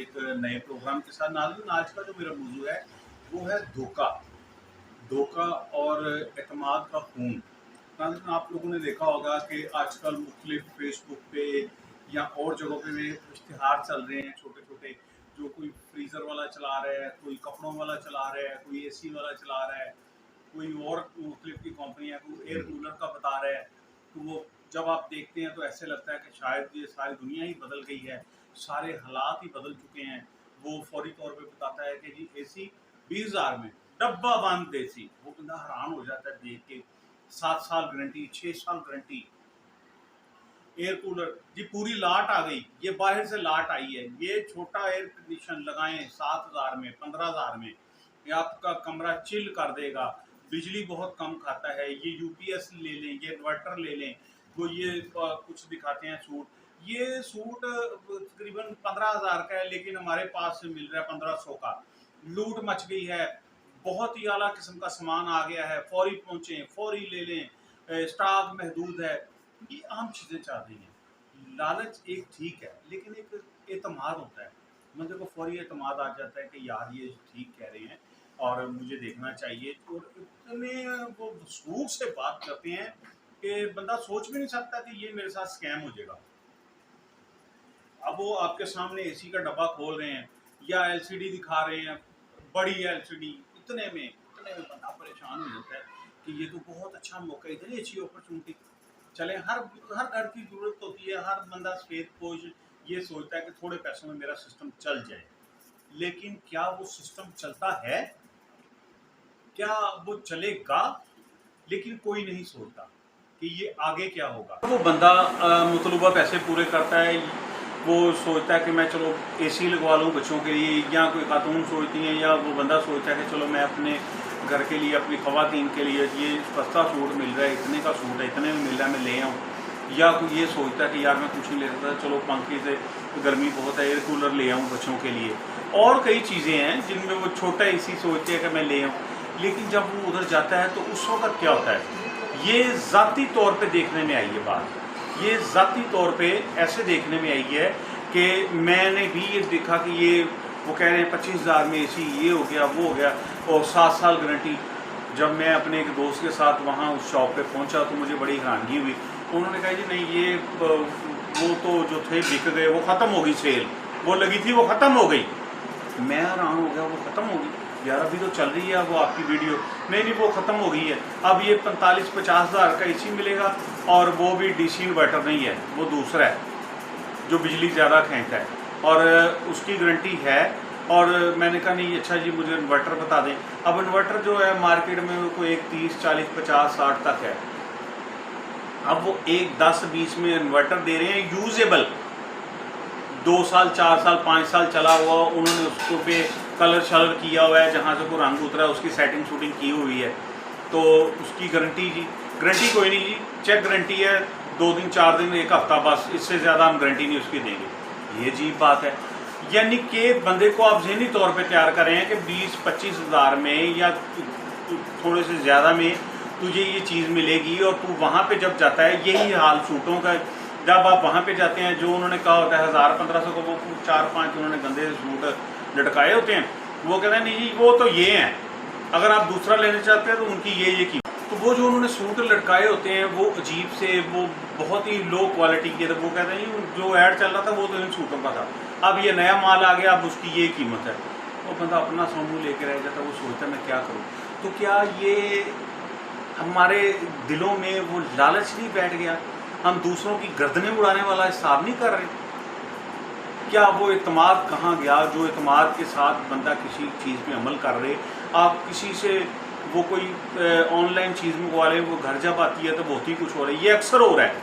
एक नए प्रोग्राम के साथ। नाज़रीन, आज का जो मेरा मौजू है वो है धोखा। धोखा और एतमाद का खून। नाज़रीन, आप लोगों ने देखा होगा कि आजकल मुख्तलिफ फेसबुक पे या और जगहों पे भी इश्तिहार चल रहे हैं छोटे छोटे, जो कोई फ्रीज़र वाला चला रहा है, कोई कपड़ों वाला चला रहा है, कोई एसी वाला चला रहा है, कोई और मुख्तलिफ की कंपनियाँ कोई एयर कूलर का बता रहा है। तो वो जब आप देखते हैं तो ऐसे लगता है कि शायद ये सारी दुनिया ही बदल गई है, सारे हालात ही बदल चुके हैं। वो फौरी तौर पे बताता है कि जी एसी 20,000 में, डब्बा बंद एसी। वो बंदा हैरान हो जाता है देख के। 7 साल गारंटी, 6 साल गारंटी। एयर कूलर जी पूरी लाट आ गई, ये बाहर से लाट आई है, ये छोटा एयर कंडीशन लगाएं 7,000 में, 15,000 में, ये आपका कमरा चिल कर देगा। बिजली बहुत कम खाता है, ये यूपीएस ले लें, ये इन्वर्टर ले लें। वो ये कुछ दिखाते हैं सूट, ये सूट तकरीबन 15,000 का है लेकिन हमारे पास से मिल रहा है 1500 का। लूट मच गई है, बहुत ही आला किस्म का सामान आ गया है, फौरी पहुँचें, फौरी ले लें, स्टॉक महदूद है। ये आम चीज़ें चल रही हैं। लालच एक ठीक है, लेकिन एक एतमाद होता है। बंदे को फौरी एतमाद आ जाता है कि यार ये ठीक कह रहे हैं और मुझे देखना चाहिए, और इतने वो सूख से बात करते हैं कि बंदा सोच भी नहीं सकता कि ये मेरे साथ स्कैम हो जाएगा। अब वो आपके सामने एसी का डब्बा खोल रहे हैं या एलसीडी दिखा रहे हैं, बड़ी एलसीडी, इतने में बंदा परेशान हो जाता है कि ये तो बहुत अच्छा मौका है, इतनी अच्छी अपॉर्चुनिटी। चले, हर हर घर की ज़रूरत होती है, हर बंदा सफेद पोश ये सोचता है कि थोड़े पैसों में मेरा सिस्टम चल जाए, लेकिन क्या वो सिस्टम चलता है? क्या वो चलेगा? लेकिन कोई नहीं सोचता कि ये आगे क्या होगा। वो बंदा मतलूबा पैसे पूरे करता है, वो सोचता है कि मैं चलो एसी लगवा लूँ बच्चों के लिए, या कोई खातून सोचती हैं, या वो बंदा सोचता है कि चलो मैं अपने घर के लिए, अपनी ख़वातीन के लिए ये सस्ता सूट मिल रहा है, इतने का सूट है, इतने में मिल रहा है, मैं ले आऊँ। या कोई ये सोचता है कि यार मैं कुछ नहीं ले सकता, चलो पंखे से गर्मी बहुत है, एयर कूलर ले आऊँ बच्चों के लिए। और कई चीज़ें हैं जिनमें वो छोटा एसी सोचते हैं कि मैं ले आऊँ, लेकिन जब वो उधर जाता है तो उस वक्त क्या होता है, ये ज़ाती तौर पे देखने में आई है बात। ये ज़ाती तौर पे ऐसे देखने में आई है कि मैंने भी ये देखा कि ये वो कह रहे हैं 25,000 में एसी, ये हो गया, वो हो गया, और 7 साल गारंटी। जब मैं अपने एक दोस्त के साथ वहाँ उस शॉप पे पहुँचा तो मुझे बड़ी हैरानगी हुई। उन्होंने कहा जी नहीं, ये वो तो जो थे बिक गए, वो ख़त्म हो गई, सेल वो लगी थी वो ख़त्म हो गई। मैं हैरान हो गया, वो ख़त्म हो गई यार, अभी तो चल रही है वो आपकी वीडियो। नहीं, वो ख़त्म हो गई है। अब ये 45-50 हज़ार का एसी मिलेगा, और वो भी डीसी इन्वर्टर नहीं है, वो दूसरा है जो बिजली ज़्यादा खींचता है, और उसकी गारंटी है। और मैंने कहा नहीं, अच्छा जी मुझे इन्वर्टर बता दें। अब इन्वर्टर जो है मार्केट में कोई एक 30, 40, 50, 60 तक है। अब वो एक 10-20 में इन्वर्टर दे रहे हैं यूजेबल, 2 साल 4 साल 5 साल चला हुआ, उन्होंने उसको पे कलर शलर किया हुआ है, जहाँ से कोई रंग उतरा है उसकी सेटिंग शूटिंग की हुई है, तो उसकी गारंटी जी, गारंटी कोई नहीं जी, चेक गारंटी है 2 दिन 4 दिन 1 हफ्ता, बस इससे ज़्यादा हम गारंटी नहीं उसकी देंगे। ये अजीब बात है। यानी कि बंदे को आप ज़हनी तौर पे तैयार कर रहे हैं कि 20-25 हज़ार में या थोड़े से ज़्यादा में तुझे ये चीज़ मिलेगी, और तू वहाँ पे जब जाता है, यही हाल सूटों का, जब आप वहाँ पे जाते हैं जो उन्होंने कहा होता है 1000-1500 को, वो 4-5 उन्होंने गंदे सूट लटकाए होते हैं, वो कहते हैं नहीं जी वो तो ये हैं, अगर आप दूसरा लेना चाहते हैं तो उनकी ये की। तो वो जो उन्होंने सूट लटकाए होते हैं वो अजीब से, वो बहुत ही लो क्वालिटी के, वो कहते हैं जो ऐड चल रहा था वो तो इन सूटों का था, अब ये नया माल आ गया, अब उसकी ये कीमत है। वो बंदा अपना समूह लेके रह जाता, वो सोचता है मैं क्या करूँ। तो क्या ये हमारे दिलों में वो लालच नहीं बैठ गया? हम दूसरों की गर्दनें उड़ाने वाला हिसाब नहीं कर रहे? क्या वो एतमाद कहाँ गया, जो एतमाद के साथ बंदा किसी चीज़ पे अमल कर रहे? आप किसी से वो कोई ऑनलाइन चीज़ मंगवा लें, वो घर जब आती है तो बहुत ही कुछ हो रहा है। ये अक्सर हो रहा है,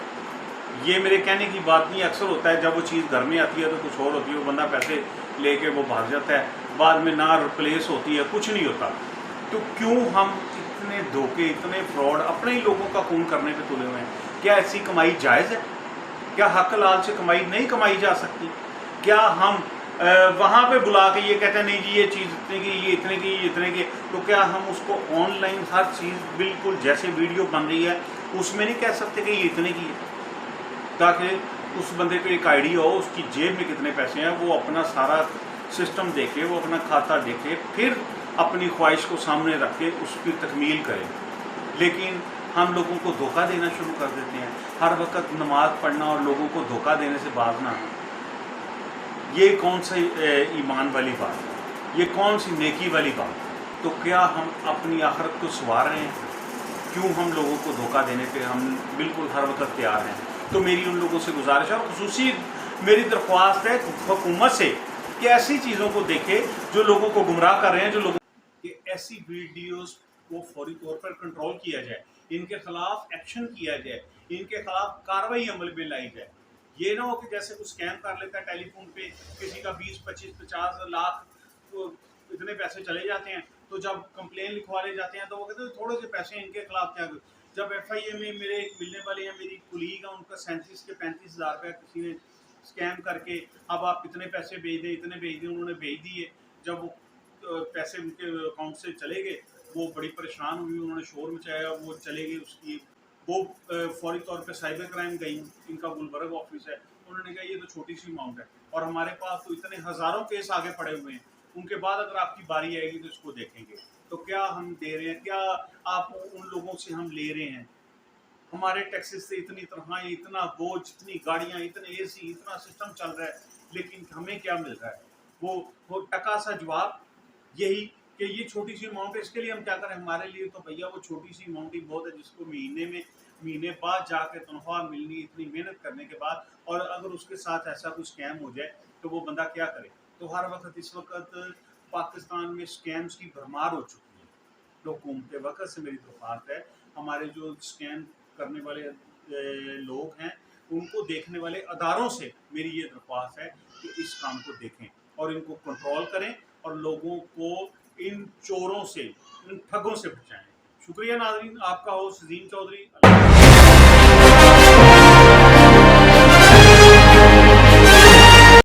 ये मेरे कहने की बात नहीं, अक्सर होता है। जब वो चीज़ घर में आती है तो कुछ और होती है, वो बंदा पैसे लेके वो भाग जाता है, बाद में ना रिप्लेस होती है, कुछ नहीं होता। तो क्यों हम इतने धोखे, इतने फ्रॉड अपने ही लोगों का खून करने पे तुले हुए हैं? क्या ऐसी कमाई जायज़ है? क्या हक लाल से कमाई नहीं कमाई जा सकती? क्या हम वहाँ पे बुला के ये कहते हैं नहीं जी ये चीज़ इतने की, ये इतने की, ये इतने की, तो क्या हम उसको ऑनलाइन हर चीज़ बिल्कुल जैसे वीडियो बन रही है उसमें नहीं कह सकते कि ये इतने की है, ताकि उस बंदे को एक आइडिया हो उसकी जेब में कितने पैसे हैं, वो अपना सारा सिस्टम देखे, वो अपना खाता देखे, फिर अपनी ख्वाहिश को सामने रख के उसकी तकमील करे। लेकिन हम लोगों को धोखा देना शुरू कर देते हैं, हर वक्त नमाज पढ़ना और लोगों को धोखा देने से बाजना। ये कौन सी ईमान वाली बात है, ये कौन सी नेकी वाली बात है? तो क्या हम अपनी आखिरत को संवार रहे हैं? क्यों हम लोगों को धोखा देने पे हम बिल्कुल हर वक्त तैयार हैं? तो मेरी उन लोगों से गुजारिश है और खुसूसी मेरी दरख्वास्त है हुकूमत से कि ऐसी चीज़ों को देखे जो लोगों को गुमराह कर रहे हैं, जो लोगों कि ऐसी वीडियोस को फौरी तौर पर कंट्रोल किया जाए, इनके खिलाफ एक्शन किया जाए, इनके खिलाफ कार्रवाई अमल में लाई जाए। ये ना हो कि जैसे कुछ स्कैम कर लेता है टेलीफोन पे, किसी का 20, 25, 50 लाख तो इतने पैसे चले जाते हैं, तो जब कंप्लेन लिखवा ले जाते हैं तो वो कहते हैं थोड़े से पैसे इनके खिलाफ क्या। जब FIA में मेरे मिलने वाले हैं, मेरी कुलीग है, उनका 37 के 35,000 रुपये किसी ने स्कैम करके अब आप इतने पैसे भेज दें, इतने भेज दें, उन्होंने भेज दिए। जब वो पैसे उनके अकाउंट से चले गए, वो बड़ी परेशान हुई, उन्होंने शोर मचाया, वो चले गए उसकी। वो फौरी तौर पे साइबर क्राइम गई, इनका गुलबर्ग ऑफिस है, उन्होंने कहा ये तो छोटी सी अमाउंट है और हमारे पास तो इतने हज़ारों केस आगे पड़े हुए हैं, उनके बाद अगर आपकी बारी आएगी तो इसको देखेंगे। तो क्या हम दे रहे हैं, क्या आप उन लोगों से हम ले रहे हैं? हमारे टैक्सेस से इतनी तनख्वाहें, इतना बोझ, इतनी गाड़ियाँ, इतने AC, इतना सिस्टम चल रहा है, लेकिन हमें क्या मिल रहा है? वो टका सा जवाब यही कि ये छोटी सी अमाउंट है, इसके लिए हम क्या करें? हमारे लिए तो भैया वो छोटी सी अमाउंट ही बहुत है, जिसको महीने बाद जाके तनख्वाह मिलनी, इतनी मेहनत करने के बाद, और अगर उसके साथ ऐसा कुछ स्कैम हो जाए तो वो बंदा क्या करे? तो हर वक्त इस वक्त पाकिस्तान में स्कैम्स की भरमार हो चुकी है। तो हुकूमत वक्त से मेरी दरख्वास्त है, हमारे जो स्कैम करने वाले लोग हैं, उनको देखने वाले अदारों से मेरी ये दरख्वास्त है कि इस काम को देखें और इनको कंट्रोल करें और लोगों को इन चोरों से, इन ठगों से बचाएं। शुक्रिया नाज़रीन, आपका होस्ट अज़ीम चौधरी।